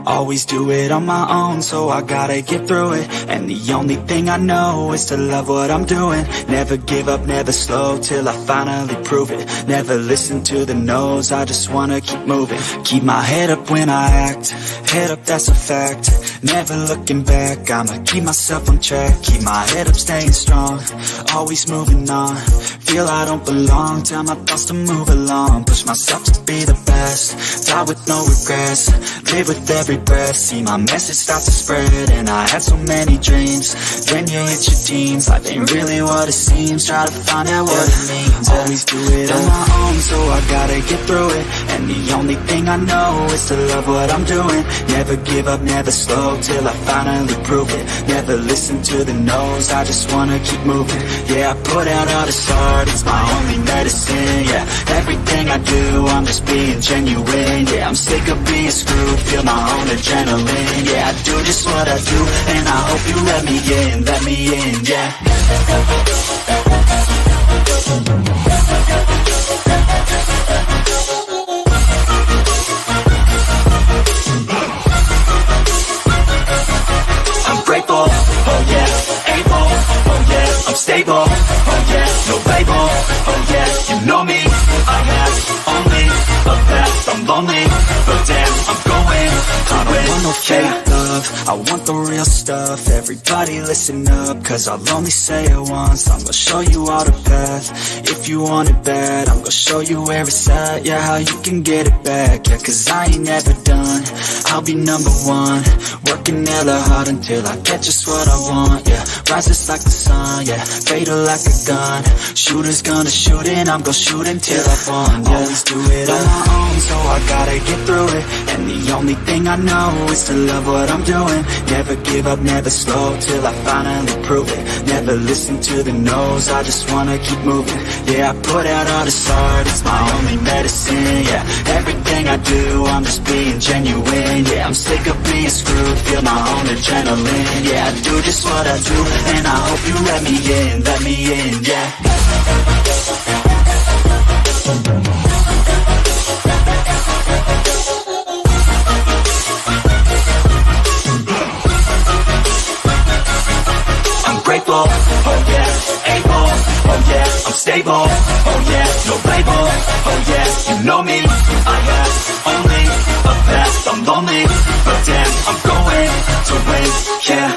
Always do it on my own, so I gotta get through it. And the only thing I know is to love what I'm doing. Never give up, never slow, till I finally prove it. Never listen to the no's, I just wanna keep moving. Keep my head up when I act, head up, that's a fact. Never looking back, I'ma keep myself on track. Keep my head up, staying strong, always moving on. Feel I don't belong, tell my thoughts to move along. Push myself to be the best, die with no regrets. Live with every breath, see my message start to spread. And I had so many dreams, then you hit your teens. Life ain't really what it seems, try to find out what it means. Always do it on my own, so I gotta get through it. And the only thing I know is to love what I'm doing. Never give up, never slow, till I finally prove it. Never listen to the no's, I just wanna keep moving. Yeah, I put out all this art, it's my only medicine. Yeah, everything I do, I'm just being genuine. Yeah, I'm sick of being screwed, feel my own adrenaline. Yeah, I do just what I do, and I hope you let me in, yeah. I'm grateful, oh yeah, able, oh yeah, I'm stable, oh yeah, no label, oh yeah, you know me, I have only a past, I'm lonely, but damn, I'm going to win. I don't want no fake love, I want the real stuff. Everybody listen up, cause I'll only say it once. I'm gonna show you all the path, if you want it bad. I'm gonna show you where it's at, yeah, how you can get it back. Yeah, cause I ain't never done, I'll be number one. Working hella hard until I get just what I want, yeah. Rises like the sun, yeah, fatal like a gun. Shooter's gonna shoot and I'm gonna shoot until I won, yeah. Always do it on my own, so I gotta get through it. And the only thing I know is to love what I'm doing. Never give up, never slow, till I finally prove it. Never listen to the no's, I just wanna keep moving. Yeah, I put out all this art, it's my only medicine. Yeah, everything I do, I'm just being genuine. Yeah, I'm sick of being screwed, feel my own adrenaline. Yeah, I do just what I do, and I hope you let me in, yeah. I'm grateful, oh yeah, able, oh yeah, I'm stable, oh yeah, no label, oh yeah, you know me, I have only a past, I'm lonely, but damn, I'm going to win, yeah.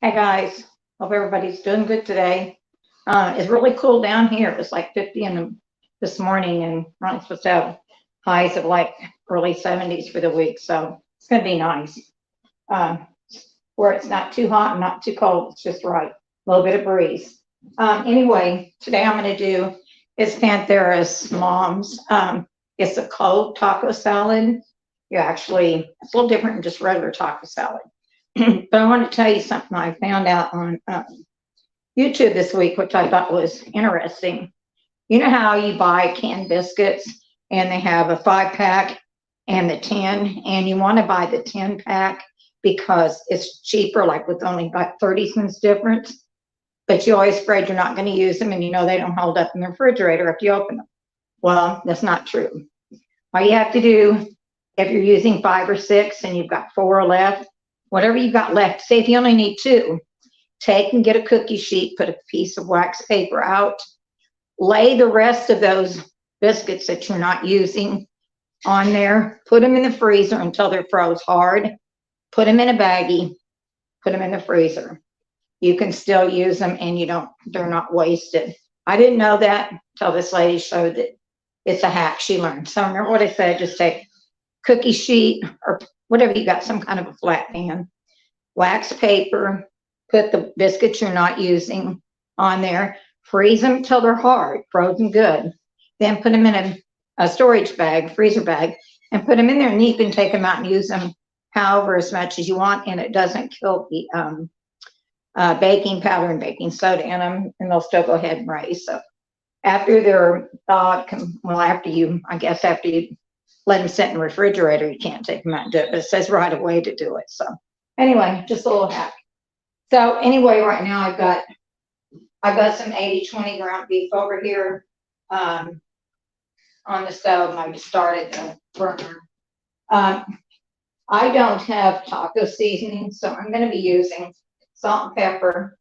Hey guys, hope everybody's doing good today. It's really cool down here. It was like 50 this morning, and we're only supposed to have highs of like early 70s for the week, so it's going to be nice. Where it's not too hot and not too cold, it's just right. A little bit of breeze. Anyway, today I'm going to do is Pantheras Mom's. It's a cold taco salad. It's a little different than just regular taco salad. But I want to tell you something I found out on YouTube this week, which I thought was interesting. You know how you buy canned biscuits and they have a 5-pack and the 10, and you want to buy the 10-pack because it's cheaper, like with only about 30 cents difference, but you always afraid you're not going to use them, and you know they don't hold up in the refrigerator if you open them. Well, that's not true. All you have to do, if you're using 5 or 6 and you've got 4 left, whatever you got left, say if you only need 2, take and get a cookie sheet, put a piece of wax paper out, lay the rest of those biscuits that you're not using on there, put them in the freezer until they're froze hard, put them in a baggie, put them in the freezer. You can still use them and they're not wasted. I didn't know that until this lady showed that it's a hack she learned. So remember what I said, just take cookie sheet or whatever you got, some kind of a flat pan, wax paper, put the biscuits you're not using on there, freeze them till they're hard, frozen good. Then put them in a storage bag, freezer bag, and put them in there, and you can take them out and use them however as much as you want, and it doesn't kill the baking powder and baking soda in them, and they'll still go ahead and raise. So after they're thawed, after you let them sit in the refrigerator. You can't take them out and do it, but it says right away to do it. So anyway, just a little hack. So anyway, right now I've got some 80/20 ground beef over here on the stove, and I just started the burner. I don't have taco seasoning, so I'm going to be using salt and pepper.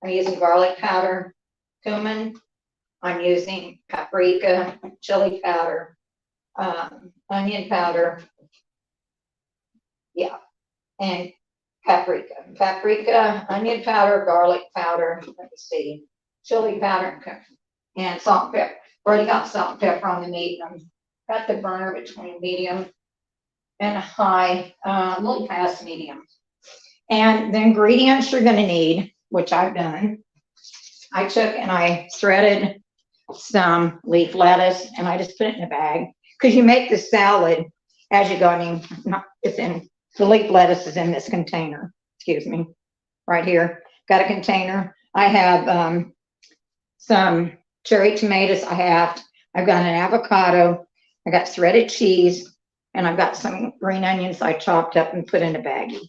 I'm using garlic powder, cumin. I'm using paprika, chili powder, onion powder. Yeah, and paprika, onion powder, garlic powder. Let me see, chili powder, and salt and pepper. Already got salt and pepper on the meat. I've got the burner between medium and high, a little past medium. And the ingredients you're going to need, which I've done, I took and I shredded some leaf lettuce, and I just put it in a bag, because you make the salad as you go. I mean, it's in the leaf lettuce is in this container. Excuse me, right here. Got a container. I have some cherry tomatoes. I've got an avocado. I got shredded cheese, and I've got some green onions I chopped up and put in a baggie.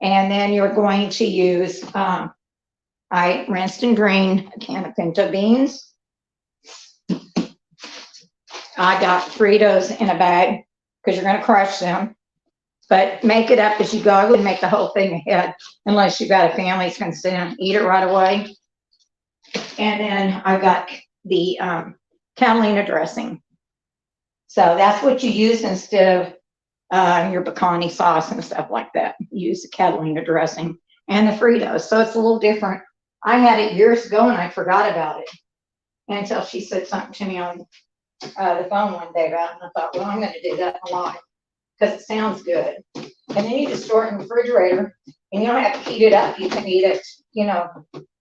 And then you're going to use, I rinsed and drained a can of pinto beans. I got Fritos in a bag, because you're going to crush them. But make it up as you go. I wouldn't make the whole thing ahead unless you've got a family that's going to sit down and eat it right away. And then I've got the Catalina dressing. So that's what you use instead of your pecani sauce and stuff like that. You use the Catalina dressing and the Fritos. So it's a little different. I had it years ago and I forgot about it until she said something to me on the phone one day about it. And I thought, well, I'm going to do that a lot because it sounds good. And then you just store it in the refrigerator, and you don't have to heat it up. You can eat it,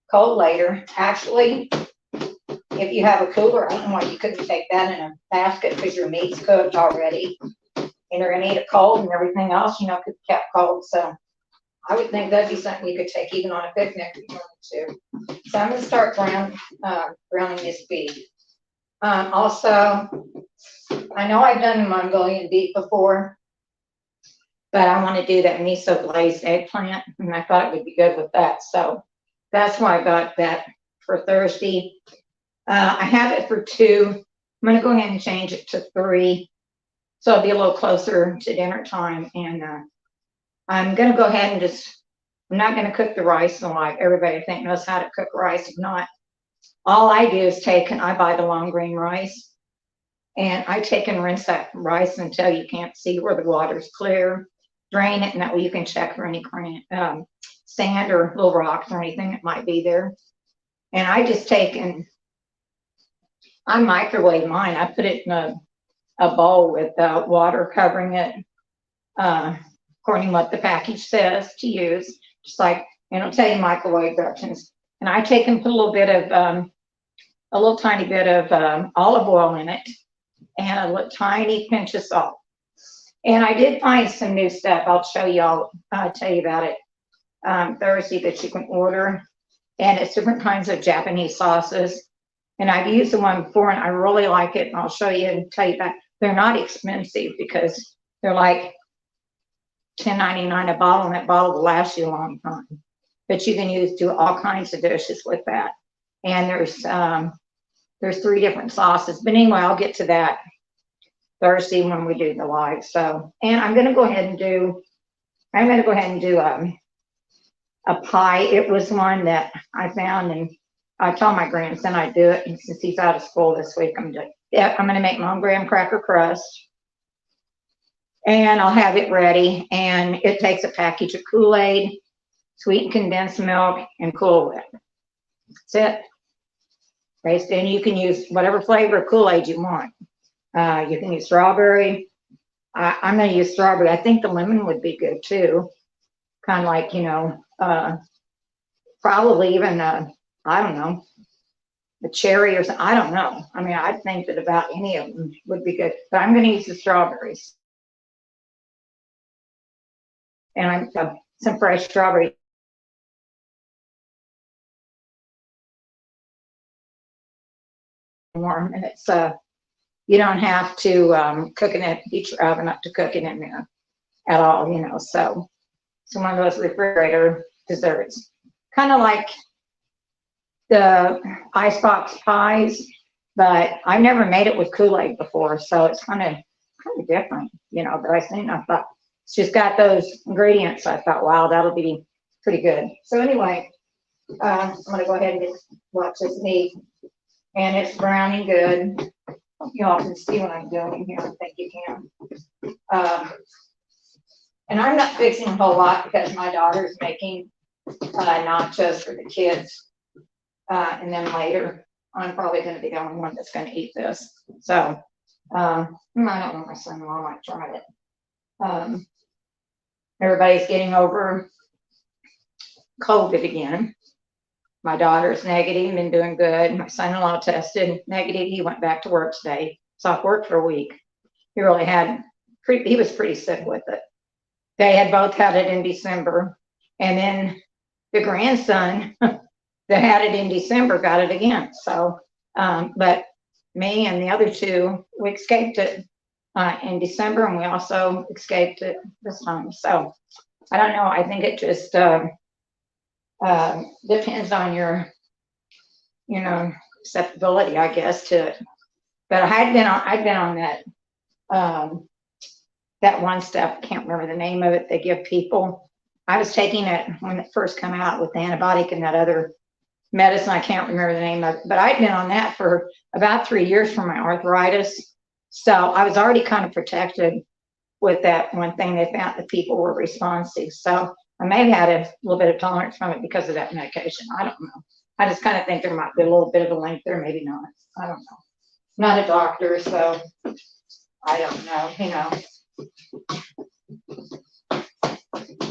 cold later. Actually, if you have a cooler, I don't know why you couldn't take that in a basket, because your meat's cooked already. And you're going to eat it cold, and everything else, could be kept cold. So I would think that'd be something you could take even on a picnic if you wanted to. So I'm going to start browning this beef. Also, I know I've done Mongolian beef before, but I want to do that miso glazed eggplant, and I thought it would be good with that. So that's why I got that for Thursday. I have it for 2. I'm going to go ahead and change it to 3, so it'll be a little closer to dinner time. And I'm going to go ahead and I'm not going to cook the rice like everybody I think knows how to cook rice. If not, all I do is I buy the long grain rice, and I take and rinse that rice until you can't see where the water's clear. Drain it, and that way you can check for any sand or little rocks or anything that might be there. And I just take and I microwave mine. I put it in a bowl with water covering it, according to what the package says to use. Just like, it'll tell you microwave directions. And I take and put a little tiny bit of olive oil in it, and a little tiny pinch of salt. And I did find some new stuff. I'll show y'all, tell you about it Thursday, that you can order. And it's different kinds of Japanese sauces. And I've used the one before, and I really like it. And I'll show you and tell you that they're not expensive, because they're like $10.99 a bottle, and that bottle will last you a long time. But you can do all kinds of dishes with that. And there's 3 different sauces. But anyway, I'll get to that Thursday when we do the live. So, and I'm going to go ahead and do a pie. It was one that I found, and I told my grandson I'd do it. And since he's out of school this week, I'm going to make my own graham cracker crust, and I'll have it ready. And it takes a package of Kool-Aid, sweetened condensed milk, and Cool Whip. That's it. And you can use whatever flavor of Kool-Aid you want. You can use strawberry. I'm going to use strawberry. I think the lemon would be good too. Kind of like, probably even, I don't know, the cherry or something. I don't know. I mean, I think that about any of them would be good. But I'm going to use the strawberries. And I'm some fresh strawberry. Warm, and it's you don't have to cook in it, heat your oven up to cook it in there at all, you know. So one of those refrigerator desserts, kind of like the icebox pies, but I've never made it with Kool-Aid before, so it's kind of different, you know. But I thought she's got those ingredients. I thought, wow, that'll be pretty good. So anyway, I'm gonna go ahead and just watch this meat, and it's browning good. Hope you all can see what I'm doing here. I think you can. And I'm not fixing a whole lot because my daughter's making nachos for the kids. And then later, I'm probably going to be the only one that's going to eat this. So I don't know, my son-in-law might try it. Everybody's getting over COVID again. My daughter's negative and doing good. My son-in-law tested negative. He went back to work today. So I've worked for a week. He really he was pretty sick with it. They had both had it in December. And then the grandson that had it in December got it again. So, but me and the other two, we escaped it in December, and we also escaped it this time. So I don't know. I think it just depends on your, you know, acceptability, I guess, to it. But I'd been on that one stuff. I can't remember the name of it. They give people. I was taking it when it first came out with the antibiotic and that other medicine. I can't remember the name of it, but I'd been on that for about 3 years for my arthritis. So I was already kind of protected with that one thing. They found that people were responsive. So I may have had a little bit of tolerance from it because of that medication. I don't know. I just kind of think there might be a little bit of a link there, maybe not. I don't know. I'm not a doctor, so I don't know, you know.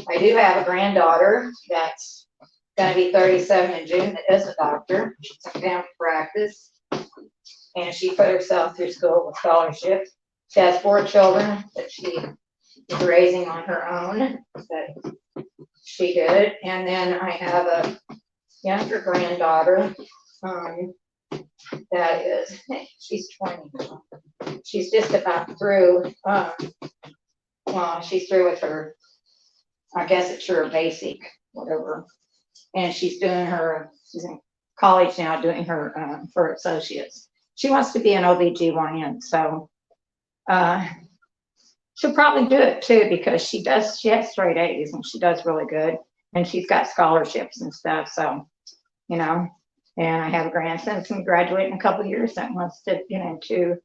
I do have a granddaughter that's going to be 37 in June that is a doctor. She's in family practice, and she put herself through school with scholarships. She has 4 children that she is raising on her own, that she did. And then I have a younger granddaughter that is, she's 20 now. She's just about through, well, she's through with her, I guess it's her basic, whatever. And she's in college now doing her, for associates. She wants to be an OBGYN, so she'll probably do it too, because she has straight A's and she does really good. And she's got scholarships and stuff, so, you know. And I have a grandson that's going to graduate in a couple of years that wants to get into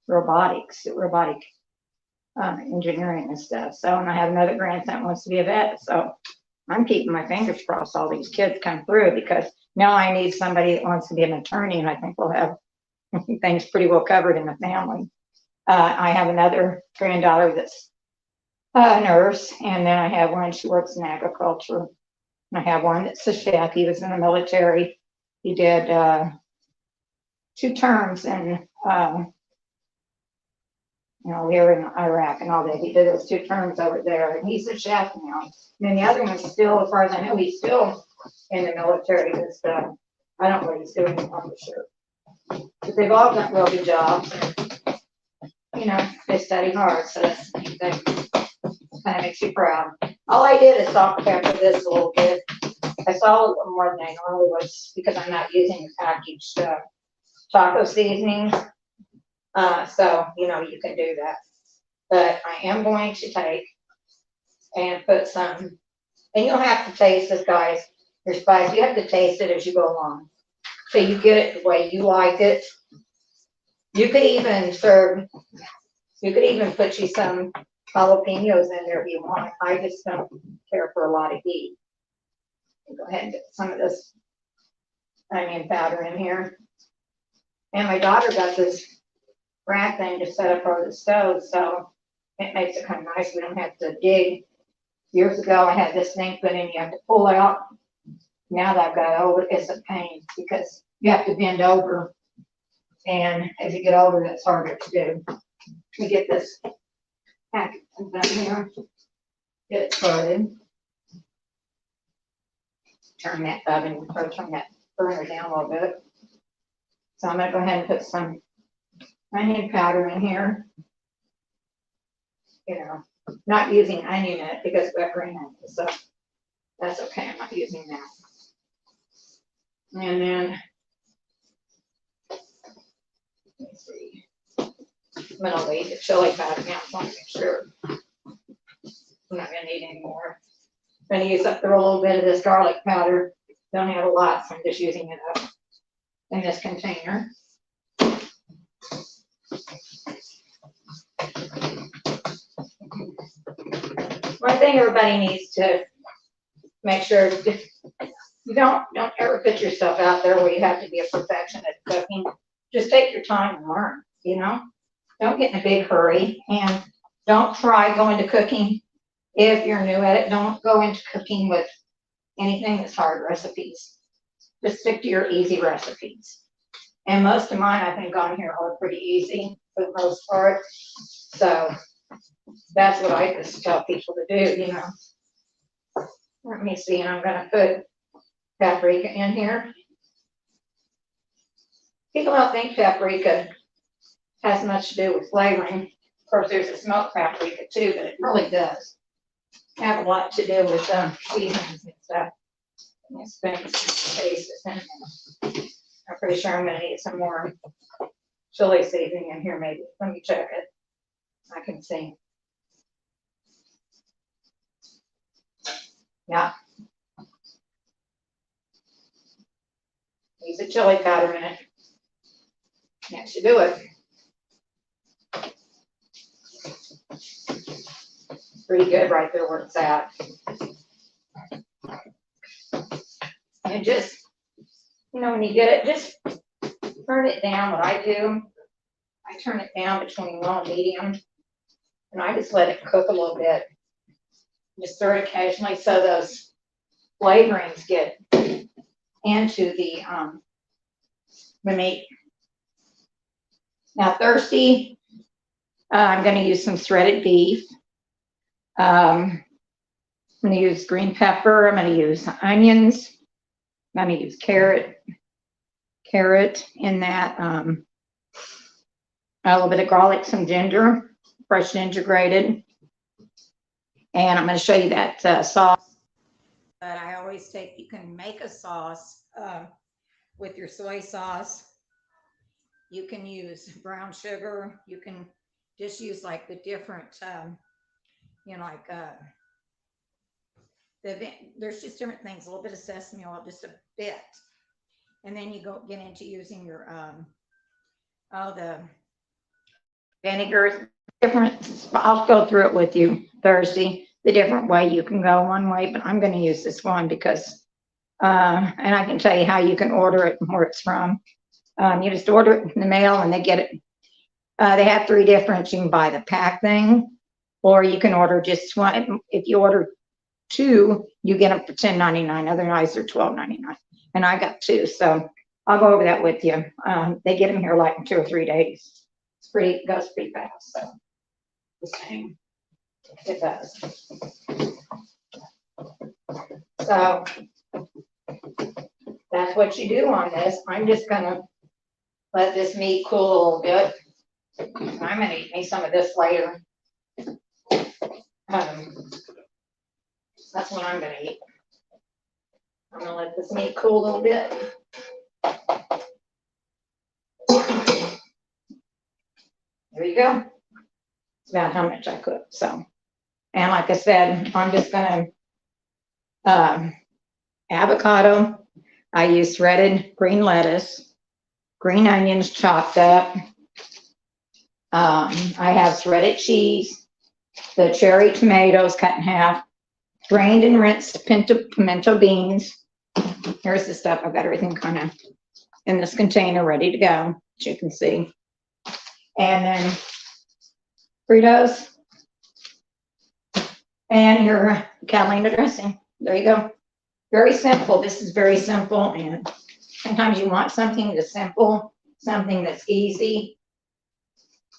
robotic engineering and stuff. So, and I have another grandson that wants to be a vet. So I'm keeping my fingers crossed all these kids come through, because now I need somebody that wants to be an attorney, and I think we'll have things pretty well covered in the family. I have another granddaughter that's a nurse, and then I have one, she works in agriculture. And I have one that's a chef. He was in the military. He did 2 terms in, you know, we were in Iraq and all that. He did those 2 terms over there, and he's a chef now. And then the other one's still, as far as I know, he's still in the military. Because I don't know what he's doing, I'm not sure. But they've all got real good jobs. You know, they study hard, so that kind of makes you proud. All I did is salt and pepper this a little bit. I saw a little more than I normally would, because I'm not using the packaged taco seasonings. So, you know, you can do that. But I am going to take and put some, and you'll have to taste this, guys, your spice. You have to taste it as you go along, so you get it the way you like it. You could even put you some jalapenos in there if you want. I just don't care for a lot of heat. Go ahead and get some of this onion powder in here. And my daughter got this rack thing to set up over the stove, so it makes it kind of nice. We don't have to dig. Years ago, I had this thing put in, you have to pull out. Now that I've got over, it's a pain because you have to bend over. And as you get older, that's harder to do. We get this packet done here. Get it started. Turn that oven, or turn that burner down a little bit. So I'm going to go ahead and put some onion powder in here. You know, not using onion in it because we have green onions, so that's okay. I'm not using that. And then, let's see. I'm gonna leave the chili powder now, so I want to make sure I'm not gonna need any more. I'm gonna use up a little bit of this garlic powder. Don't have a lot, so I'm just using it up in this container. One thing everybody needs to make sure, you don't ever put yourself out there where you have to be a perfectionist at cooking. Just take your time and learn, you know? Don't get in a big hurry, and don't try going to cooking if you're new at it. Don't go into cooking with anything that's hard recipes. Just stick to your easy recipes. And most of mine, I think, on here are pretty easy for the most part. So that's what I just tell people to do, you know. Let me see, and I'm gonna put paprika in here. People don't think paprika has much to do with flavoring. Of course, there's a smoked paprika too, but it really does have a lot to do with seasonings and stuff. It's taste in there. I'm pretty sure I'm gonna need some more chili seasoning in here maybe. Let me check it. I can see. Yeah. Use a chili powder in it. That should do it. Pretty good right there where it's at. And just, you know, when you get it, just turn it down. What I do, I turn it down between low and medium, and I just let it cook a little bit. Just stir it occasionally so those flavorings get into the meat. Now, thirsty, I'm going to use some shredded beef. I'm going to use green pepper. I'm going to use onions. I'm going to use carrot in that. A little bit of garlic, some ginger, fresh ginger grated. And I'm going to show you that sauce. But I always take, you can make a sauce with your soy sauce. You can use brown sugar. You can just use like the different, you know, like there's just different things. A little bit of sesame oil, just a bit, and then you get into using your the vinegar. Different. I'll go through it with you Thursday. The different way you can go one way, but I'm going to use this one because, and I can tell you how you can order it and where it's from. You just order it in the mail and they get it. They have 3 different. You can buy the pack thing, or you can order just one. If you order 2, you get them for $10.99. Otherwise, they're $12.99. And I got 2, so I'll go over that with you. They get them here like in 2 or 3 days. It goes pretty fast. So the same, it does. So that's what you do on this. I'm just gonna let this meat cool a little bit. I'm gonna eat me some of this later. That's what I'm gonna eat. I'm gonna let this meat cool a little bit. There you go. It's about how much I cooked. So, and like I said, I'm just gonna avocado. I use shredded green lettuce, green onions chopped up. I have shredded cheese, the cherry tomatoes cut in half, drained and rinsed pimento beans. Here's the stuff. I've got everything kind of in this container ready to go, as you can see. And then Fritos and your Catalina dressing. There you go. Very simple. This is very simple, and sometimes you want something that's simple, something that's easy,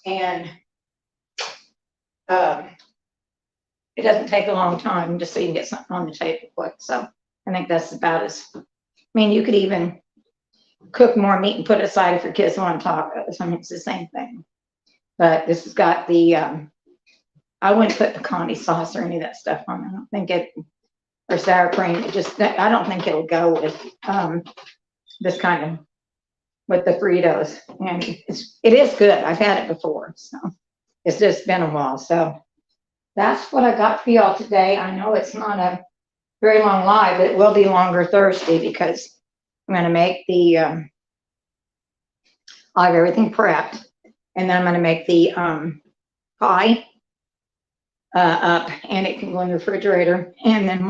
and it doesn't take a long time just so you can get something on the table quick. So I think that's about as, I mean, you could even, cook more meat and put it aside if your kids want tacos. I mean, it's the same thing. But this has got the, I wouldn't put pecani sauce or any of that stuff on it. I don't think it, or sour cream. It just, I don't think it'll go with this kind of, with the Fritos. And it is good. I've had it before. So it's just been a while. So that's what I got for y'all today. I know it's not a very long live, but it will be longer Thursday because I'm going to make the, I have everything prepped. And then I'm going to make the pie up, and it can go in the refrigerator. And then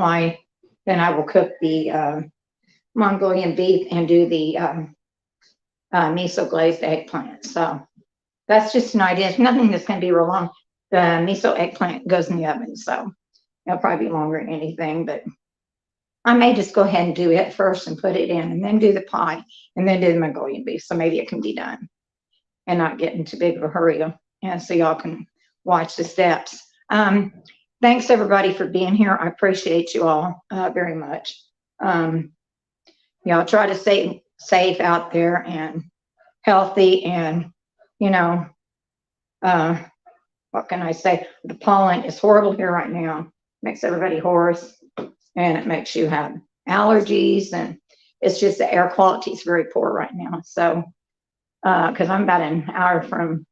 then I will cook the Mongolian beef and do the miso glazed eggplant. So that's just an idea. It's nothing that's going to be real long. The miso eggplant goes in the oven, so it'll probably be longer than anything. But I may just go ahead and do it first and put it in, and then do the pie, and then do the Mongolian beef. So maybe it can be done and not get into big of a hurry. And so y'all can watch the steps. Thanks everybody for being here. I appreciate you all very much. Y'all try to stay safe out there and healthy, and what can I say? The pollen is horrible here right now. Makes everybody hoarse, and it makes you have allergies, and it's just the air quality is very poor right now. So because I'm about an hour from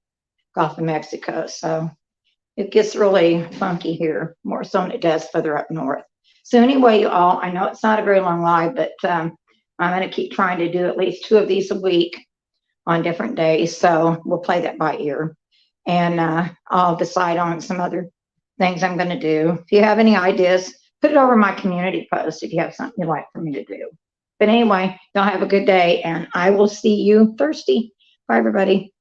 Gulf of Mexico, so it gets really funky here, more so than it does further up north. So anyway, you all, I know it's not a very long live, but I'm going to keep trying to do at least 2 of these a week on different days. So we'll play that by ear, and I'll decide on some other things I'm going to do. If you have any ideas, put it over my community post if you have something you'd like for me to do. But anyway, y'all have a good day, and I will see you Thursday. Bye, everybody.